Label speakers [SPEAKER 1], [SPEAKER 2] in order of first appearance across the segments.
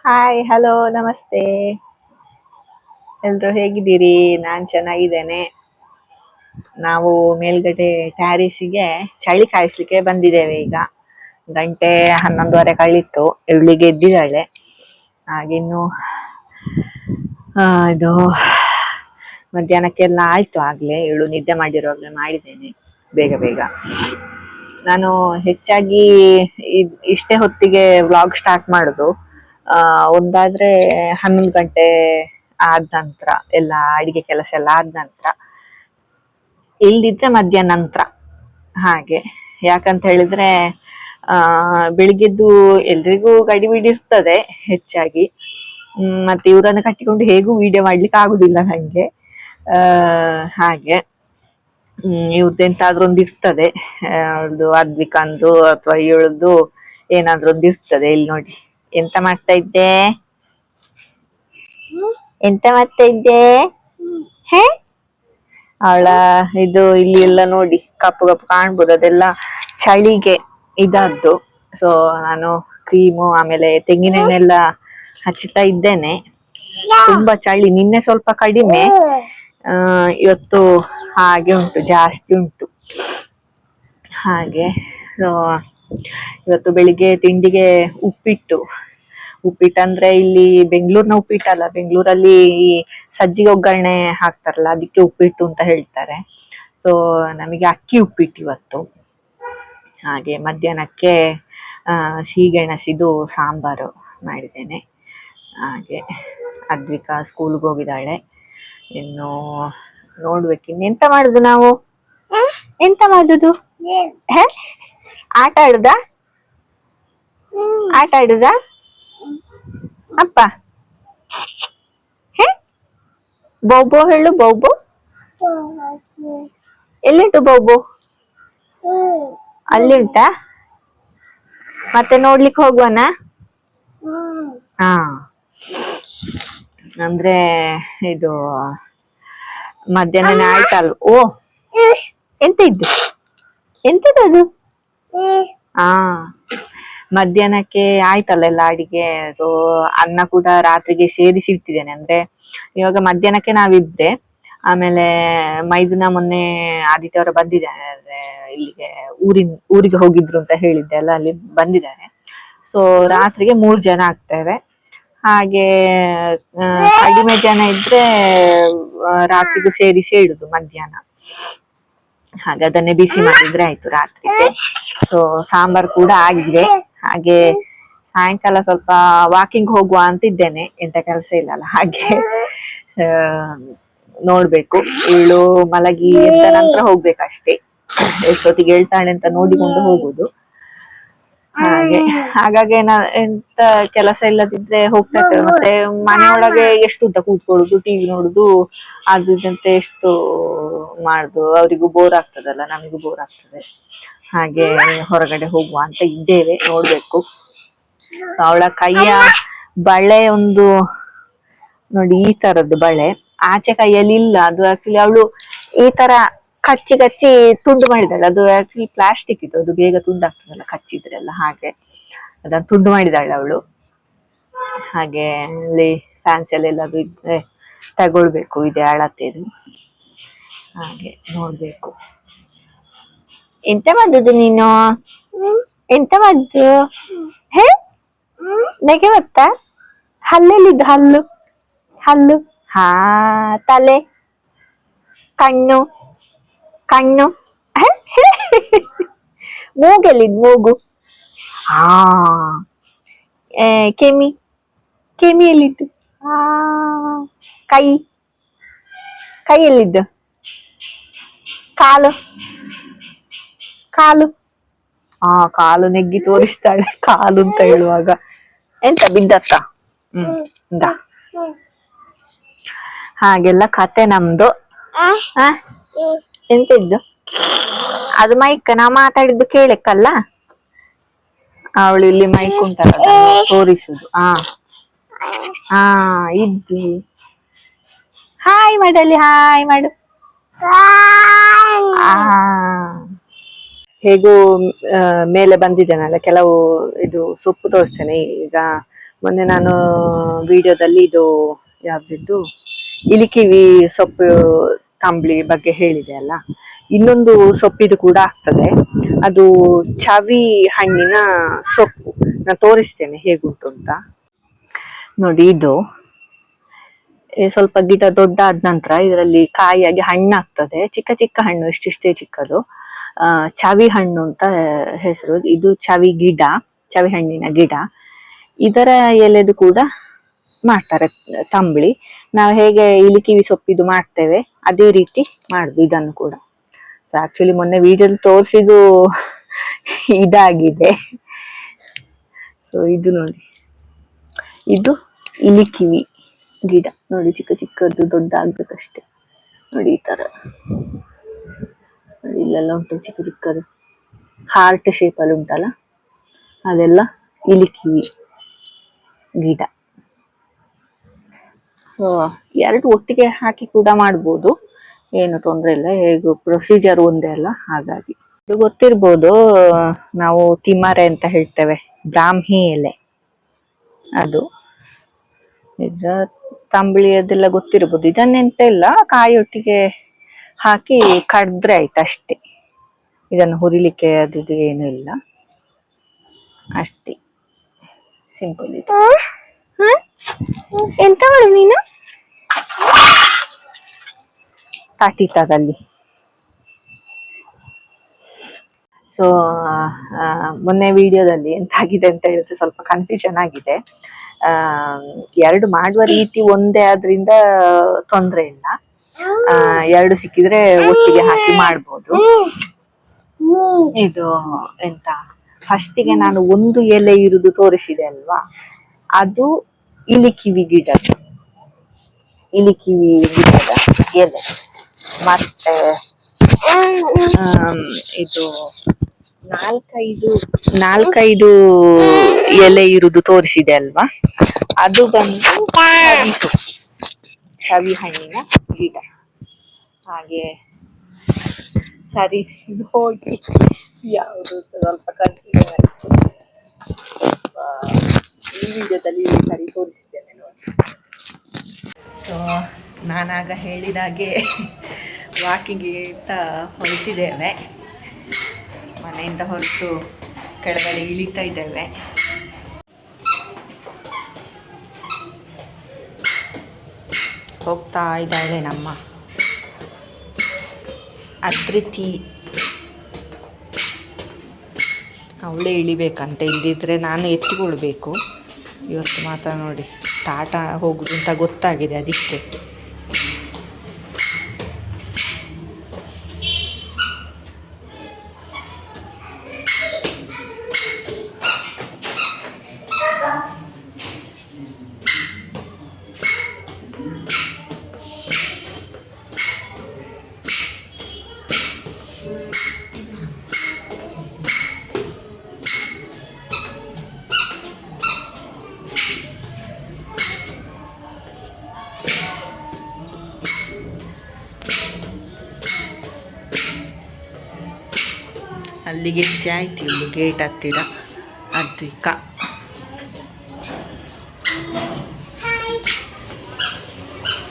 [SPEAKER 1] Hi, hello, ನಮಸ್ತೆ. ಎಲ್ರು ಹೇಗಿದ್ದೀರಿ? ನಾನ್ ಚೆನ್ನಾಗಿದ್ದೇನೆ. ನಾವು ಮೇಲ್ಗಡೆ ಟ್ಯಾರಿಸಿಗೆ ಚಳಿ ಕಾಯಿಸ್ಲಿಕ್ಕೆ ಬಂದಿದ್ದೇವೆ ಈಗ. ಗಂಟೆ 11:30 ಕಳೀತು. ಇವಳಿಗೆ ಎದ್ದಿದ್ದಾಳೆ. ಹಾಗಿನ್ನು ಇದು ಮಧ್ಯಾಹ್ನಕ್ಕೆಲ್ಲ ಆಯ್ತು ಆಗ್ಲೇ. ಇವಳು ನಿದ್ದೆ ಮಾಡಿರುವಾಗ್ಲೇ ಮಾಡಿದ್ದೇನೆ ಬೇಗ ಬೇಗ. ನಾನು ಹೆಚ್ಚಾಗಿ ಇಷ್ಟೇ ಹೊತ್ತಿಗೆ ವ್ಲಾಗ್ ಸ್ಟಾರ್ಟ್ ಮಾಡುದು. ಒಂದಾದ್ರೆ 11 ಗಂಟೆ ಆದ ನಂತರ, ಎಲ್ಲ ಅಡಿಗೆ ಕೆಲಸ ಎಲ್ಲ ಆದ ನಂತರ, ಇಲ್ದಿದ್ರೆ ಮಧ್ಯಾಹ್ನ ನಂತರ. ಹಾಗೆ ಯಾಕಂತ ಹೇಳಿದ್ರೆ ಬೆಳಿಗ್ಗೆದ್ದು ಎಲ್ರಿಗೂ ಗಡಿಬಿಡಿ ಇರ್ತದೆ ಹೆಚ್ಚಾಗಿ. ಮತ್ತೆ ಇವರನ್ನು ಕಟ್ಟಿಕೊಂಡು ಹೇಗೂ ವಿಡಿಯೋ ಮಾಡ್ಲಿಕ್ಕೆ ಆಗುದಿಲ್ಲ ನಂಗೆ. ಹಾಗೆ ಇವ್ರದ್ದೆಂತಾದ್ರೂ ಒಂದು ಇರ್ತದೆ, ಒಂದು ಅದ್ವಿಕಂದು ಅಥವಾ ಇವಳದ್ದು ಏನಾದ್ರೂ ಒಂದು ಇರ್ತದೆ. ಇಲ್ಲಿ ನೋಡಿ, ಎಂತ ಮಾಡ್ತಾ ಇದ್ದೆ? ಎಂತ ಮಾಡ್ತಾ ಇದ್ದೆ? ಹೇ, ಅವಳ ಇದು ಇಲ್ಲಿ ಎಲ್ಲ ನೋಡಿ ಕಪ್ಪು ಕಪ್ಪು ಕಾಣ್ಬೋದು, ಅದೆಲ್ಲ ಚಳಿಗೆ ಇದ್ದದ್ದು. ಸೊ ನಾನು ಕ್ರೀಮು ಆಮೇಲೆ ತೆಂಗಿನೆಣ್ಣೆಲ್ಲ ಹಚ್ಚುತ್ತಾ ಇದ್ದೇನೆ. ತುಂಬಾ ಚಳಿ, ನಿನ್ನೆ ಸ್ವಲ್ಪ ಕಡಿಮೆ, ಇವತ್ತು ಹಾಗೆ ಉಂಟು, ಜಾಸ್ತಿ ಉಂಟು. ಹಾಗೆ ಇವತ್ತು ಬೆಳಿಗ್ಗೆ ತಿಂಡಿಗೆ ಉಪ್ಪಿಟ್ಟು ಅಂದ್ರೆ ಇಲ್ಲಿ ಬೆಂಗಳೂರಿನ ಉಪ್ಪಿಟ್ಟಲ್ಲ, ಬೆಂಗಳೂರಲ್ಲಿ ಈ ಸಜ್ಜಿಗೆ ಒಗ್ಗರಣೆ ಹಾಕ್ತಾರಲ್ಲ, ಅದಕ್ಕೆ ಉಪ್ಪಿಟ್ಟು ಅಂತ ಹೇಳ್ತಾರೆ. ಸೊ ನಮಗೆ ಅಕ್ಕಿ ಉಪ್ಪಿಟ್ಟು ಇವತ್ತು. ಹಾಗೆ ಮಧ್ಯಾಹ್ನಕ್ಕೆ ಸಿಹಿಗೆಣಸಿದು ಸಾಂಬಾರು ಮಾಡಿದ್ದೇನೆ. ಹಾಗೆ ಅದ್ವಿಕಾ ಸ್ಕೂಲ್ಗೆ ಹೋಗಿದ್ದಾಳೆ. ಇನ್ನು ನೋಡ್ಬೇಕು ಇನ್ನೆಂತ ಮಾಡುದು ನಾವು. ಎಂತ ಮಾಡುದು? ಆಟ ಆಡುದಾ? ಆಟ ಆಡುದಾ ಅಪ್ಪ? ಬೌಬೋ ಹೇಳು, ಬೌಬೋ. ಎಲ್ಲಿಂಟು ಬೌಬೋ? ಅಲ್ಲಿ ಉಂಟಾ? ಮತ್ತೆ ನೋಡ್ಲಿಕ್ಕೆ ಹೋಗುವನಾ? ಹಾ, ಅಂದ್ರೆ ಇದು ಮಧ್ಯಾಹ್ನ ಆಯ್ತಲ್. ಓ, ಎಂತ ಇದ್ದು? ಎಂತದದು? ಮಧ್ಯಾಹ್ನಕ್ಕೆ ಆಯ್ತಲ್ಲ ಎಲ್ಲ ಅಡಿಗೆ. ಸೊ ಅನ್ನ ಕೂಡ ರಾತ್ರಿಗೆ ಸೇರಿಸಿಟ್ಟಿದ್ದೇನೆ. ಅಂದ್ರೆ ಇವಾಗ ಮಧ್ಯಾಹ್ನಕ್ಕೆ ನಾವಿದ್ದೆ, ಆಮೇಲೆ ಮೈದುನ ಮೊನ್ನೆ ಆದಿತ್ಯವಾರ ಬಂದಿದ್ದಾರೆ. ಅಂದ್ರೆ ಇಲ್ಲಿಗೆ ಊರಿಗೆ ಹೋಗಿದ್ರು ಅಂತ ಹೇಳಿದ್ದೆ ಅಲ್ಲ, ಅಲ್ಲಿ ಬಂದಿದ್ದಾರೆ. ಸೊ ರಾತ್ರಿಗೆ 3 ಜನ ಆಗ್ತೇವೆ. ಹಾಗೆ ಕಡಿಮೆ ಜನ ಇದ್ರೆ ರಾತ್ರಿಗೂ ಸೇರಿಸಿ ಇಡುದು ಮಧ್ಯಾಹ್ನ. ಹಾಗೆ ಅದನ್ನೇ ಬಿಸಿ ಮಾಡಿದ್ರೆ ಆಯ್ತು ರಾತ್ರಿಗೆ. ಸೊ ಸಾಂಬಾರ್ ಕೂಡ ಆಗಿದೆ. ಹಾಗೆ ಸಾಯಂಕಾಲ ಸ್ವಲ್ಪ ವಾಕಿಂಗ್ ಹೋಗುವ ಅಂತ ಇದ್ದೇನೆ, ಎಂತ ಕೆಲಸ ಇಲ್ಲಲ್ಲ. ಹಾಗೆ ನೋಡ್ಬೇಕು, ಇವಳು ಮಲಗಿ ಎದ್ದ ನಂತರ ಹೋಗ್ಬೇಕಷ್ಟೇ. ಎಷ್ಟೊತ್ತಿಗೆ ಹೇಳ್ತಾಳೆ ಅಂತ ನೋಡಿಕೊಂಡು ಹೋಗುದು. ಹಾಗಾಗಿ ಎಂತ ಕೆಲಸ ಇಲ್ಲದಿದ್ರೆ ಹೋಗ್ತಾ ಇರ್ತೇವೆ. ಮತ್ತೆ ಮನೆಯೊಳಗೆ ಎಷ್ಟು ಉದ್ದ ಕೂತ್ಕೊಳ್ಳುದು, ಟಿವಿ ನೋಡುದು, ಅದಂತೆ ಎಷ್ಟು ಮಾಡುದು. ಅವರಿಗೂ ಬೋರ್ ಆಗ್ತದಲ್ಲ, ನಮಿಗೂ ಬೋರ್ ಆಗ್ತದೆ. ಹಾಗೆ ಹೊರಗಡೆ ಹೋಗುವ ಅಂತ ಇದ್ದೇವೆ, ನೋಡ್ಬೇಕು. ಅವಳ ಕೈಯ ಬಳೆ ಒಂದು ನೋಡಿ, ಈ ತರದ್ದು ಬಳೆ ಆಚೆ ಕೈಯಲ್ಲಿ ಇಲ್ಲ. ಅದು ಆಕ್ಚುಲಿ ಅವಳು ಈ ತರ ಕಚ್ಚಿ ಕಚ್ಚಿ ತುಂಡು ಮಾಡಿದಾಳೆ. ಅದು ಆಕ್ಚುಲಿ ಪ್ಲಾಸ್ಟಿಕ್ ಇದು, ಅದು ಬೇಗ ತುಂಡಾಗ್ತದಲ್ಲ ಕಚ್ಚಿದ್ರೆಲ್ಲ. ಹಾಗೆ ಅದನ್ನ ತುಂಡು ಮಾಡಿದಾಳೆ ಅವಳು. ಹಾಗೆ ಅಲ್ಲಿ ಫ್ಯಾನ್ಸಿ ಅಲ್ಲಿ ಎಲ್ಲಾದ್ರೂ ಇದ್ರೆ ತಗೊಳ್ಬೇಕು, ಇದೆ ಅಳತೆದು. ಹಾಗೆ ನೋಡ್ಬೇಕು. ಎಂತ ಮಾಡುದು ನೀನು? ಎಂತ ಮಾಡುದು? ನಗೆ ಬರ್ತಾ? ಹಲ್ಲೆಲ್ಲಿದ್ದು? ಹಲ್ಲು ಹಲ್ಲು, ಹಾ, ತಲೆ, ಕಣ್ಣು ಕಣ್ಣು, ಮೂಗೆಲ್ಲಿದ್ದು? ಮೂಗು, ಹಾ, ಕೆಮಿ ಎಲ್ಲಿದ್ದು? ಕೈ ಎಲ್ಲಿದ್ದು? ಕಾಲು ಕಾಲು ನೆಗ್ಗಿ ತೋರಿಸ್ತಾಳೆ ಕಾಲು ಅಂತ ಹೇಳುವಾಗ. ಎಂತ ಬಿದ್ದತ್ತ? ಹಾಗೆಲ್ಲ ಕತೆ ನಮ್ದು. ಎಂತ ಇದ್ದು? ಅದು ಮೈಕ್, ನಾ ಮಾತಾಡಿದ್ದು ಕೇಳಕ್ಕಲ್ಲ. ಅವಳು ಇಲ್ಲಿ ಮೈಕ್ ಉಂಟಲ್ಲ ತೋರಿಸುದು. ಇದ್ದು ಹಾಯ್ ಮಾಡಲಿ, ಹಾಯ್ ಮಾಡು. ಹೇಗೂ ಮೇಲೆ ಬಂದಿದ್ದೇನಲ್ಲ, ಕೆಲವು ಇದು ಸೊಪ್ಪು ತೋರಿಸ್ತೇನೆ ಈಗ. ಮೊನ್ನೆ ನಾನು ವಿಡಿಯೋದಲ್ಲಿ ಇದು ಯಾವ್ದಿದ್ದು ಇಲಿಕಿವಿ ಸೊಪ್ಪು ತಂಬಳಿ ಬಗ್ಗೆ ಹೇಳಿದೆ ಅಲ್ಲ, ಇನ್ನೊಂದು ಸೊಪ್ಪಿದು ಕೂಡ ಆಗ್ತದೆ. ಅದು ಚವಿ ಹಣ್ಣಿನ ಸೊಪ್ಪು. ನಾನು ತೋರಿಸ್ತೇನೆ ಹೇಗುಂಟು ಅಂತ. ನೋಡಿ, ಇದು ಸ್ವಲ್ಪ ಗಿಡ ದೊಡ್ಡ ಆದ ನಂತರ ಇದರಲ್ಲಿ ಕಾಯಿಯಾಗಿ ಹಣ್ಣಾಗ್ತದೆ. ಚಿಕ್ಕ ಚಿಕ್ಕ ಹಣ್ಣು, ಇಷ್ಟಿಷ್ಟೇ ಚಿಕ್ಕದು. ಚವಿ ಹಣ್ಣು ಅಂತ ಹೆಸರು. ಇದು ಚವಿ ಗಿಡ, ಚವಿ ಹಣ್ಣಿನ ಗಿಡ. ಇದರ ಎಲೆದು ಕೂಡ ಮಾಡ್ತಾರೆ ತಂಬಳಿ. ನಾವು ಹೇಗೆ ಇಲಿಕಿವಿ ಸೊಪ್ಪಿದು ಮಾಡ್ತೇವೆ ಅದೇ ರೀತಿ ಮಾಡುದು ಇದನ್ನು ಕೂಡ. ಸೊ ಆಕ್ಚುಲಿ ಮೊನ್ನೆ ವಿಡಿಯೋದಲ್ಲಿ ತೋರಿಸಿದ್ದು ಇದಾಗಿದೆ. ಸೊ ಇದು ನೋಡಿ, ಇದು ಇಲಿಕಿವಿ ಗಿಡ. ನೋಡಿ, ಚಿಕ್ಕ ಚಿಕ್ಕದ್ದು ದೊಡ್ಡ ಆಗ್ಬೇಕಷ್ಟೆ. ನೋಡಿ ಈ ತರ ನೋಡಿ, ಇಲ್ಲೆಲ್ಲ ಉಂಟು ಚಿಕ್ಕ ಚಿಕ್ಕದು, ಹಾರ್ಟ್ ಶೇಪ್ ಅಲ್ಲಿ ಉಂಟಲ್ಲ, ಅದೆಲ್ಲ ಇಲಿಕಿವಿ ಗಿಡ. ಸೊ ಎರಡು ಒಟ್ಟಿಗೆ ಹಾಕಿ ಕೂಡ ಮಾಡ್ಬೋದು, ಏನು ತೊಂದ್ರೆ ಇಲ್ಲ. ಹೇಗೂ ಪ್ರೊಸೀಜರ್ ಒಂದೇ ಅಲ್ಲ, ಹಾಗಾಗಿ. ಇದು ಗೊತ್ತಿರ್ಬೋದು, ನಾವು ತಿಮ್ಮರೆ ಅಂತ ಹೇಳ್ತೇವೆ, ಬ್ರಾಹ್ಮಿ ಎಲೆ ಅದು. ಇದರ ತಂಬಳಿ ಅದೆಲ್ಲ ಗೊತ್ತಿರ್ಬೋದು. ಇದನ್ನೆಂತ ಇಲ್ಲ, ಕಾಯಿಯೊಟ್ಟಿಗೆ ಹಾಕಿ ಕಡ್ದ್ರೆ ಆಯ್ತು ಅಷ್ಟೇ. ಇದನ್ನು ಹುರಿಲಿಕ್ಕೆ ಅದು ಏನು ಇಲ್ಲ, ಅಷ್ಟೇ ಸಿಂಪಲ್ ಇದು. ಎಂತ ಮಾಡು ನೀನು ತಾಟಿತದಲ್ಲಿ. ಸೊ ಮೊನ್ನೆ ವಿಡಿಯೋದಲ್ಲಿ ಎಂತಾಗಿದೆ ಅಂತ ಹೇಳಿದ್ರೆ ಸ್ವಲ್ಪ ಕನ್ಫ್ಯೂಷನ್ ಆಗಿದೆ. ಎರಡು ಮಾಡುವ ರೀತಿ ಒಂದೇ ಆದ್ರಿಂದ ತೊಂದ್ರೆ ಇಲ್ಲ. ಎರಡು ಸಿಕ್ಕಿದ್ರೆ ಒಟ್ಟಿಗೆ ಹಾಕಿ ಮಾಡ್ಬೋದು. ಇದು ಎಂತ, ಫಸ್ಟಿಗೆ ನಾನು ಒಂದು ಎಲೆ ಇರುದು ತೋರಿಸಿದೆ ಅಲ್ವಾ, ಅದು ಇಲಿಕಿವಿ ಗಿಡ. ಇಲಿಕಿವಿ ಗಿಡದ ಎಲೆ. ಮತ್ತೆ ಇದು ನಾಲ್ಕೈದು ಎಲೆ ಇರುದು ತೋರಿಸಿದೆ ಅಲ್ವಾ, ಅದು ಬಂದು ಚವಿ ಹಣ್ಣಿನ ಗಿಡ. ಹಾಗೆ ಸರಿ ಹೋಗಿ ಯಾವುದು ಸ್ವಲ್ಪ ಕನ್ಫ್ಯೂಷನ್ ಆಯ್ತು. ಈ ವಿಡಿಯೋದಲ್ಲಿ ಸರಿ ತೋರಿಸಿದ್ದೇನೆ ನೋಡಿ. ಸೊ ನಾನಾಗ ಹೇಳಿದಾಗೆ ವಾಕಿಂಗ್ಗೆ ಅಂತ ಹೊರಟಿದ್ದೇವೆ. ಮನೆಯಿಂದ ಹೊರಟು ಕೆಳಗಡೆ ಇಳಿತಾ ಇದ್ದೇವೆ. ಹೋಗ್ತಾ ಇದ್ದಾಳೆ ನಮ್ಮ ಅದ್ರಿತಿ. ಅವಳೇ ಇಳಿಬೇಕಂತ, ಇಲ್ಲಿದ್ರೆ ನಾನು ಎತ್ತಿಕೊಳ್ಬೇಕು. ಇವತ್ತು ಮಾತ್ರ ನೋಡಿ ಟಾಟಾ ಹೋಗುದು ಅಂತ ಗೊತ್ತಾಗಿದೆ, ಅದಕ್ಕೆ. ಅಲ್ಲಿಗೆ ಆಯ್ತು, ಇಲ್ಲಿ ಗೇಟ್ ಹತ್ತಿರ ಅದ್ವಿಕಾ.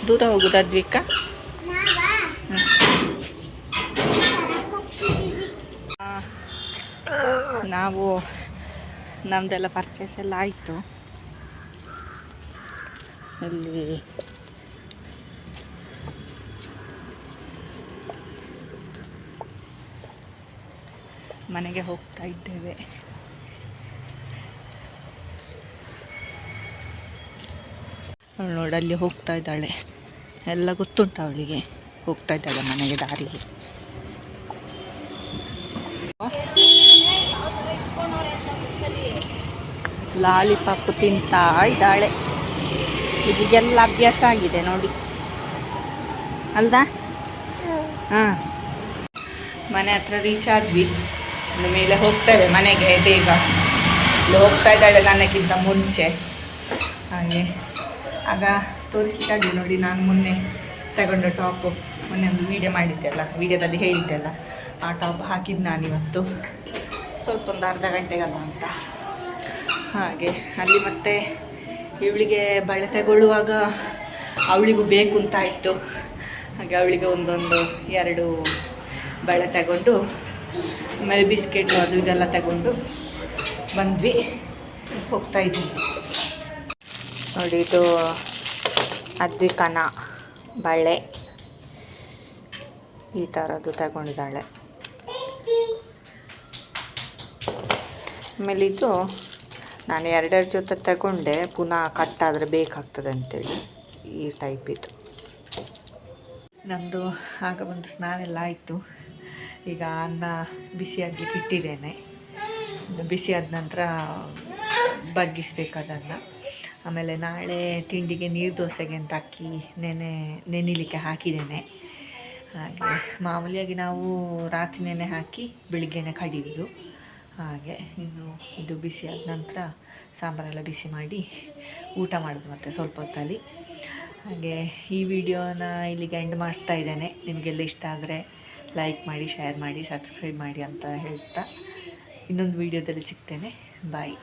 [SPEAKER 1] ದೂರ ಹೋಗುದು ಅದ್ವಿಕಾ. ನಾವು ನಮ್ದೆಲ್ಲ ಪರ್ಚೇಸ್ ಎಲ್ಲ ಆಯಿತು. ಇಲ್ಲಿ ಮನೆಗೆ ಹೋಗ್ತಾ ಇದ್ದೇವೆ. ನೋಡಿ, ಅಲ್ಲಿ ಹೋಗ್ತಾ ಇದ್ದಾಳೆ. ಎಲ್ಲ ಗೊತ್ತುಂಟು ಅವಳಿಗೆ. ಹೋಗ್ತಾ ಇದ್ದಾಳೆ ಮನೆಗೆ ದಾರಿಗೆ. ಲಾಲಿಪಾಪ್ ತಿಂತಾ ಇದ್ದಾಳೆ. ಇದಕ್ಕೆಲ್ಲ ಅಭ್ಯಾಸ ಆಗಿದೆ ನೋಡಿ, ಅಲ್ದಾ? ಹಾಂ, ಮನೆ ಹತ್ರ ರೀಚ್ ಆದ್ವಿ. ಮೇಲೆ ಹೋಗ್ತೇವೆ ಮನೆಗೆ ಬೇಗ. ಇಲ್ಲಿ ಹೋಗ್ತಾ ಇದ್ದಾಳೆ ನನಗಿಂತ ಮುಂಚೆ. ಹಾಗೆ ಆಗ ತೋರಿಸಿದ್ದಾಳೆ ನೋಡಿ, ನಾನು ಮೊನ್ನೆ ತಗೊಂಡ ಟಾಪು. ಮೊನ್ನೆ ಒಂದು ವೀಡಿಯೋ ಮಾಡಿದ್ದೆಲ್ಲ, ವೀಡಿಯೋದಲ್ಲಿ ಹೇಳಿದ್ದೆಲ್ಲ, ಆ ಟಾಪ್ ಹಾಕಿದ್ದು ನಾನಿವತ್ತು ಸ್ವಲ್ಪ ಒಂದು ಅರ್ಧ ಗಂಟೆಗಲ್ಲ ಅಂತ. ಹಾಗೆ ಅಲ್ಲಿ ಮತ್ತೆ ಇವಳಿಗೆ ಬಳೆ ತಗೊಳ್ಳುವಾಗ ಅವಳಿಗೂ ಬೇಕು ಅಂತ ಇತ್ತು. ಹಾಗೆ ಅವಳಿಗೆ ಒಂದೊಂದು 2 ಬಳೆ ತಗೊಂಡು ಆಮೇಲೆ ಬಿಸ್ಕೆಟು ಅದು ಇದೆಲ್ಲ ತಗೊಂಡು ಬಂದ್ವಿ. ಹೋಗ್ತಾ ಇದ್ದೀವಿ ನೋಡಿ. ಇದು ಅದ್ವಿಕನ ಬಳೆ ಈ ಥರದ್ದು ತಗೊಂಡಿದ್ದಾಳೆ. ಆಮೇಲೆ ಇದು ನಾನು 2 ಜೊತೆ ತಗೊಂಡೆ, ಪುನಃ ಕಟ್ಟಾದರೆ ಬೇಕಾಗ್ತದೆ ಅಂತೇಳಿ ಈ ಟೈಪ್ ಇದು. ನಮ್ಮದು ಆಗ ಬಂದು ಸ್ನಾನ ಎಲ್ಲ ಆಯಿತು. ಈಗ ಅನ್ನ ಬಿಸಿಯಾಗಲಿಕ್ಕೆ ಇಟ್ಟಿದ್ದೇನೆ. ಬಿಸಿ ಆದ ನಂತರ ಬಗ್ಗಿಸ್ಬೇಕದನ್ನು. ಆಮೇಲೆ ನಾಳೆ ತಿಂಡಿಗೆ ನೀರು ದೋಸೆಗೆ ಅಂತ ಅಕ್ಕಿ ನೆನಿಲಿಕ್ಕೆ ಹಾಕಿದ್ದೇನೆ. ಹಾಗೆ ಮಾಮೂಲಿಯಾಗಿ ನಾವು ರಾತ್ರಿ ನೆನೆ ಹಾಕಿ ಬೆಳಿಗ್ಗೆನೆ ಕಡಿಯೋದು. ಹಾಗೆ ಇನ್ನು ಇದು ಬಿಸಿ ಆದ ನಂತರ ಸಾಂಬಾರೆಲ್ಲ ಬಿಸಿ ಮಾಡಿ ಊಟ ಮಾಡೋದು ಮತ್ತೆ ಸ್ವಲ್ಪ ಹೊತ್ತಲ್ಲಿ. ಹಾಗೆ ಈ ವಿಡಿಯೋನ ಇಲ್ಲಿಗೆ ಎಂಡ್ ಮಾಡ್ತಾ ಇದ್ದೇನೆ. ನಿಮಗೆಲ್ಲ ಇಷ್ಟ ಆದರೆ ಲೈಕ್ ಮಾಡಿ, ಶೇರ್ ಮಾಡಿ, ಸಬ್ಸ್ಕ್ರೈಬ್ ಮಾಡಿ ಅಂತ ಹೇಳ್ತಾ ಇನ್ನೊಂದು ವಿಡಿಯೋದಲ್ಲಿ ಸಿಗ್ತೇನೆ. ಬಾಯ್.